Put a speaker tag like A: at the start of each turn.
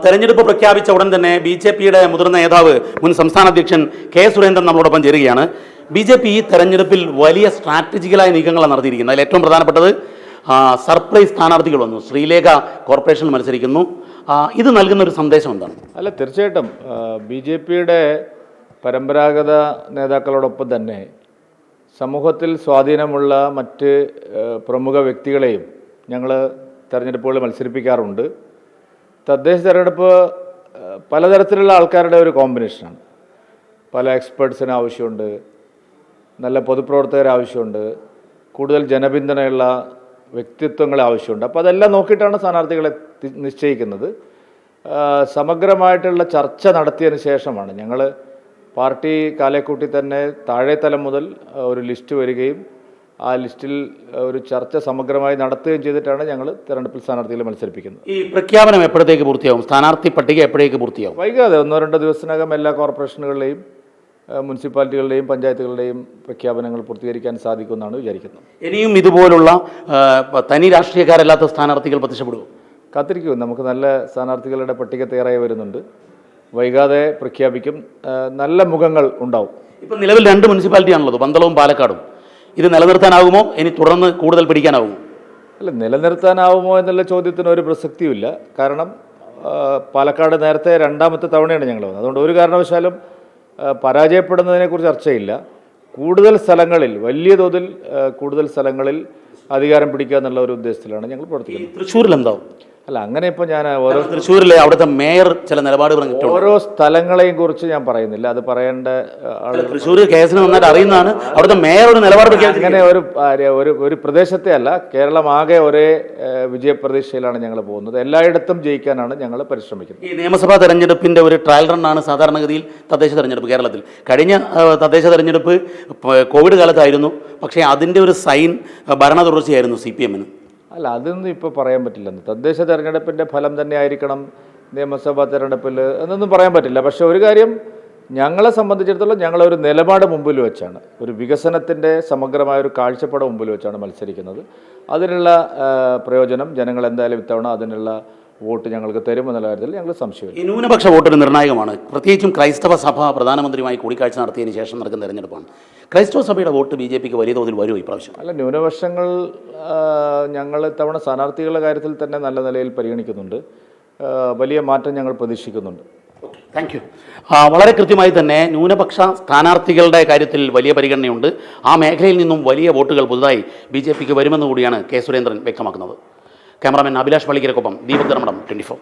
A: തെരഞ്ഞെടുപ്പ് പ്രഖ്യാപിച്ച ഉടൻ തന്നെ ബി.ജെ.പിയുടെ മുതിർന്ന നേതാവ് മുൻ സംസ്ഥാന അധ്യക്ഷൻ കെ സുരേന്ദ്രൻ നമ്മളോടൊപ്പം ചേരുകയാണ്. ബി.ജെ.പി ഈ തെരഞ്ഞെടുപ്പിൽ വലിയ സ്ട്രാറ്റജിക്കലായ നീക്കങ്ങളാണ് നടത്തിയിരിക്കുന്നത്. അതിൽ ഏറ്റവും പ്രധാനപ്പെട്ടത് സർപ്രൈസ് സ്ഥാനാർത്ഥികൾ വന്നു. ശ്രീലേഖ കോർപ്പറേഷനിൽ മത്സരിക്കുന്നു. ഇത് നൽകുന്ന ഒരു സന്ദേശം എന്താണ്?
B: അല്ല, തീർച്ചയായിട്ടും ബി.ജെ.പിയുടെ പരമ്പരാഗത നേതാക്കളോടൊപ്പം തന്നെ സമൂഹത്തിൽ സ്വാധീനമുള്ള മറ്റ് പ്രമുഖ വ്യക്തികളെയും ഞങ്ങൾ തെരഞ്ഞെടുപ്പുകളിൽ മത്സരിപ്പിക്കാറുണ്ട്. തദ്ദേശ തെരഞ്ഞെടുപ്പ് പലതരത്തിലുള്ള ആൾക്കാരുടെ ഒരു കോമ്പിനേഷനാണ്. പല എക്സ്പേർട്സിന് ആവശ്യമുണ്ട്, നല്ല പൊതുപ്രവർത്തകർ ആവശ്യമുണ്ട്, കൂടുതൽ ജനപിന്തുണയുള്ള വ്യക്തിത്വങ്ങളെ ആവശ്യമുണ്ട്. അപ്പോൾ അതെല്ലാം നോക്കിയിട്ടാണ് സ്ഥാനാർത്ഥികളെ നിശ്ചയിക്കുന്നത്. സമഗ്രമായിട്ടുള്ള ചർച്ച നടത്തിയതിന് ശേഷമാണ് ഞങ്ങൾ പാർട്ടി കാലേക്കൂട്ടി തന്നെ താഴെത്തലം മുതൽ ഒരു ലിസ്റ്റ് വരികയും ആ ലിസ്റ്റിൽ ഒരു ചർച്ച സമഗ്രമായി നടത്തുകയും ചെയ്തിട്ടാണ് ഞങ്ങൾ തെരഞ്ഞെടുപ്പിൽ സ്ഥാനാർത്ഥികളെ മത്സരിപ്പിക്കുന്നത്.
A: ഈ പ്രഖ്യാപനം എപ്പോഴത്തേക്ക് പൂർത്തിയാവും? സ്ഥാനാർത്ഥി പട്ടിക എപ്പോഴേക്ക് പൂർത്തിയാവും?
B: വൈകാതെ 1-2 ദിവസത്തിനകം എല്ലാ കോർപ്പറേഷനുകളിലെയും മുനിസിപ്പാലിറ്റികളുടെയും പഞ്ചായത്തുകളുടെയും പ്രഖ്യാപനങ്ങൾ പൂർത്തീകരിക്കാൻ സാധിക്കുമെന്നാണ് വിചാരിക്കുന്നത്.
A: ഇനിയും ഇതുപോലുള്ള തനി രാഷ്ട്രീയക്കാരല്ലാത്ത സ്ഥാനാർത്ഥികൾ പ്രത്യക്ഷപ്പെടുമോ?
B: കാത്തിരിക്കും. നമുക്ക് നല്ല സ്ഥാനാർത്ഥികളുടെ പട്ടിക തയ്യാറായി വരുന്നുണ്ട്. വൈകാതെ പ്രഖ്യാപിക്കും. നല്ല മുഖങ്ങൾ ഉണ്ടാവും.
A: ഇപ്പം നിലവിൽ 2 മുനിസിപ്പാലിറ്റിയാണുള്ളത്, പന്തളവും പാലക്കാടും. ഇത് നിലനിർത്താനാകുമോ? ഇനി തുടർന്ന് കൂടുതൽ പിടിക്കാനാകുമോ?
B: അല്ല, നിലനിർത്താനാവുമോ എന്നുള്ള ചോദ്യത്തിന് ഒരു പ്രസക്തിയുമില്ല. കാരണം പാലക്കാട് നേരത്തെ 2ാമത്തെ തവണയാണ് ഞങ്ങൾ വന്നത്. അതുകൊണ്ട് ഒരു കാരണവശാലും പരാജയപ്പെടുന്നതിനെക്കുറിച്ച് ചർച്ചയില്ല. കൂടുതൽ സ്ഥലങ്ങളിൽ, വലിയ തോതിൽ കൂടുതൽ സ്ഥലങ്ങളിൽ അധികാരം പിടിക്കുക എന്നുള്ള ഒരു ഉദ്ദേശത്തിലാണ് ഞങ്ങൾ പ്രവർത്തിക്കുന്നത്.
A: തൃശ്ശൂരിൽ എന്താവും?
B: അല്ല, അങ്ങനെ ഇപ്പോൾ ഞാൻ
A: തൃശ്ശൂരിലെ അവിടുത്തെ മേയർ ചില നിലപാട് പറഞ്ഞിട്ടുണ്ട്.
B: ഓരോ സ്ഥലങ്ങളെയും കുറിച്ച് ഞാൻ പറയുന്നില്ല, അത് പറയേണ്ട ആളുകൾ.
A: തൃശ്ശൂർ കേസിന് നന്നായിട്ട് അറിയുന്നതാണ്. അവിടുത്തെ മേയർ ഒരു നിലപാട്
B: അങ്ങനെ ഒരു പ്രദേശത്തെ അല്ല, കേരളം ആകെ ഒരേ വിജയപ്രതീക്ഷയിലാണ് ഞങ്ങൾ പോകുന്നത്. എല്ലായിടത്തും ജയിക്കാനാണ് ഞങ്ങൾ പരിശ്രമിക്കുന്നത്.
A: ഈ നിയമസഭാ തെരഞ്ഞെടുപ്പിന്റെ ഒരു ട്രയൽ റണ്ണാണ് സാധാരണഗതിയിൽ തദ്ദേശ തെരഞ്ഞെടുപ്പ് കേരളത്തിൽ. കഴിഞ്ഞ തദ്ദേശ തെരഞ്ഞെടുപ്പ് കോവിഡ് കാലത്തായിരുന്നു, പക്ഷേ അതിൻ്റെ ഒരു സൈൻ ഭരണ തുടർച്ചയായിരുന്നു CPM-ന്.
B: അല്ല, അതൊന്നും ഇപ്പോൾ പറയാൻ പറ്റില്ലെന്ന്. തദ്ദേശ തെരഞ്ഞെടുപ്പിൻ്റെ ഫലം തന്നെ ആയിരിക്കണം നിയമസഭാ തെരഞ്ഞെടുപ്പിൽ എന്നൊന്നും പറയാൻ പറ്റില്ല. പക്ഷേ ഒരു കാര്യം, ഞങ്ങളെ സംബന്ധിച്ചിടത്തോളം ഞങ്ങളൊരു നിലപാട് മുമ്പിൽ വെച്ചാണ്, ഒരു വികസനത്തിൻ്റെ സമഗ്രമായൊരു കാഴ്ചപ്പാട് മുമ്പിൽ വെച്ചാണ് മത്സരിക്കുന്നത്. അതിനുള്ള പ്രയോജനം ജനങ്ങൾ എന്തായാലും ഇത്തവണ അതിനുള്ള വോട്ട് ഞങ്ങൾക്ക് തരുമെന്നുള്ള കാര്യത്തിൽ ഞങ്ങൾ സംശയമില്ല.
A: ഈ ന്യൂനപക്ഷ വോട്ടിന് നിർണായകമാണ്. പ്രത്യേകിച്ചും ക്രൈസ്തവ സഭ പ്രധാനമന്ത്രിയുമായി കൂടിക്കാഴ്ച നടത്തിയതിന് ശേഷം നടക്കുന്ന തെരഞ്ഞെടുപ്പാണ്. ക്രൈസ്തവ സഭയുടെ വോട്ട് ബി.ജെ.പിക്ക് വലിയ തോതിൽ വരുമോ ഇപ്രാവശ്യം?
B: അല്ല, ന്യൂനപക്ഷങ്ങൾ ഞങ്ങൾ ഇത്തവണ സ്ഥാനാർത്ഥികളുടെ കാര്യത്തിൽ തന്നെ നല്ല നിലയിൽ പരിഗണിക്കുന്നുണ്ട്. വലിയ മാറ്റം ഞങ്ങൾ പ്രതീക്ഷിക്കുന്നുണ്ട്.
A: Thank you. വളരെ കൃത്യമായി തന്നെ ന്യൂനപക്ഷ സ്ഥാനാർത്ഥികളുടെ കാര്യത്തിൽ വലിയ പരിഗണനയുണ്ട്. ആ മേഖലയിൽ നിന്നും വലിയ വോട്ടുകൾ പുതുതായി ബി.ജെ.പിക്ക് വരുമെന്ന് കൂടിയാണ് കെ സുരേന്ദ്രൻ വ്യക്തമാക്കുന്നത്. ക്യാമറാമാൻ അഭിലാഷ് പള്ളിക്കരക്കൊപ്പം ദീപക് ധർമ്മടം, 24.